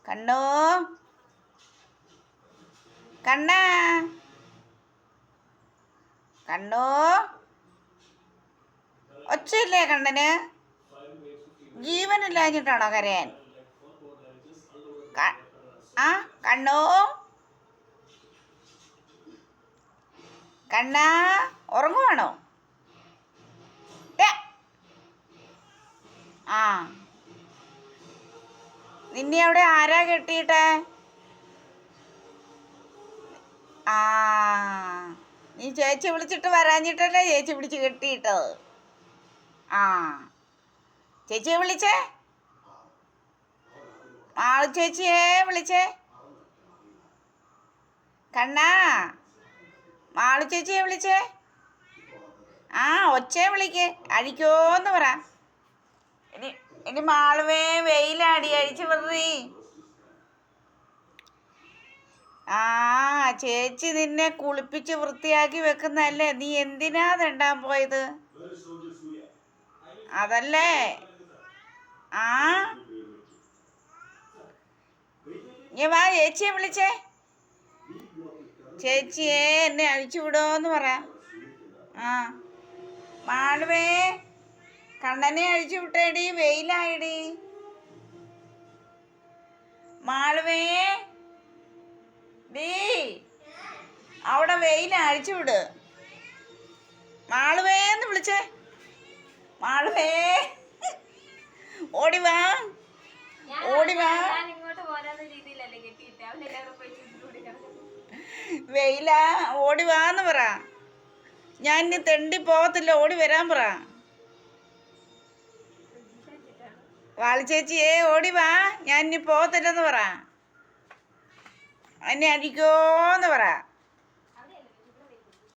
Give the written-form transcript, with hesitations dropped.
കണ്ണോ കണ്ണ കണ്ണോ ഒച്ചയില്ലേ കണ്ണന്? ജീവനില്ലാഞ്ഞിട്ടാണോ കരയാൻ? ആ കണ്ണോ കണ്ണ ഉറങ്ങുവാണോ? ആ നിന്നെ അവിടെ ആരാ കെട്ടിയിട്ടെ? ആ നീ ചേച്ചി വിളിച്ചിട്ട് വരാഞ്ഞിട്ടല്ലേ ചേച്ചി വിളിച്ച് കെട്ടിയിട്ടത്? ആ ചേച്ചിയെ വിളിച്ചേ, മാളു ചേച്ചിയെ വിളിച്ചേ. കണ്ണാ മാളു ചേച്ചിയെ വിളിച്ചേ. ആ ഒച്ചയെ വിളിക്ക്, അഴിക്കോന്ന് പറ. ഇനി മാളുവേ വെയിലാടി, അഴിച്ചു വെറി. ആ ചേച്ചി നിന്നെ കുളിപ്പിച്ച് വൃത്തിയാക്കി വെക്കുന്നതല്ലേ, നീ എന്തിനാ തെണ്ടാൻ പോയത്? അതല്ലേ? ആ നീ വാ, ചേച്ചിയെ വിളിച്ചേ. ചേച്ചിയെ എന്നെ അഴിച്ചു വിടോന്ന് പറ. ആ മാളുവേ കണ്ണനെ അഴിച്ചു വിട്ടേടി, വെയിലായിടി. മാളുവേ ഡീ അവിടെ വെയില, അഴിച്ചു വിട്. മാളുവേന്ന് വിളിച്ചേ. മാളുവേ ഓടിവാ ഓടിവാ. വെയില ഓടിവാന്ന് പറ. ഞാൻ ഇനി തെണ്ടി പോകത്തില്ല, ഓടി വരാൻ പറ. വാളിച്ചേച്ചിയെ ഓടിവാ, ഞാൻ ഇനി പോകത്തില്ലെന്ന് പറ. എന്നെ അടിക്കോന്ന് പറ.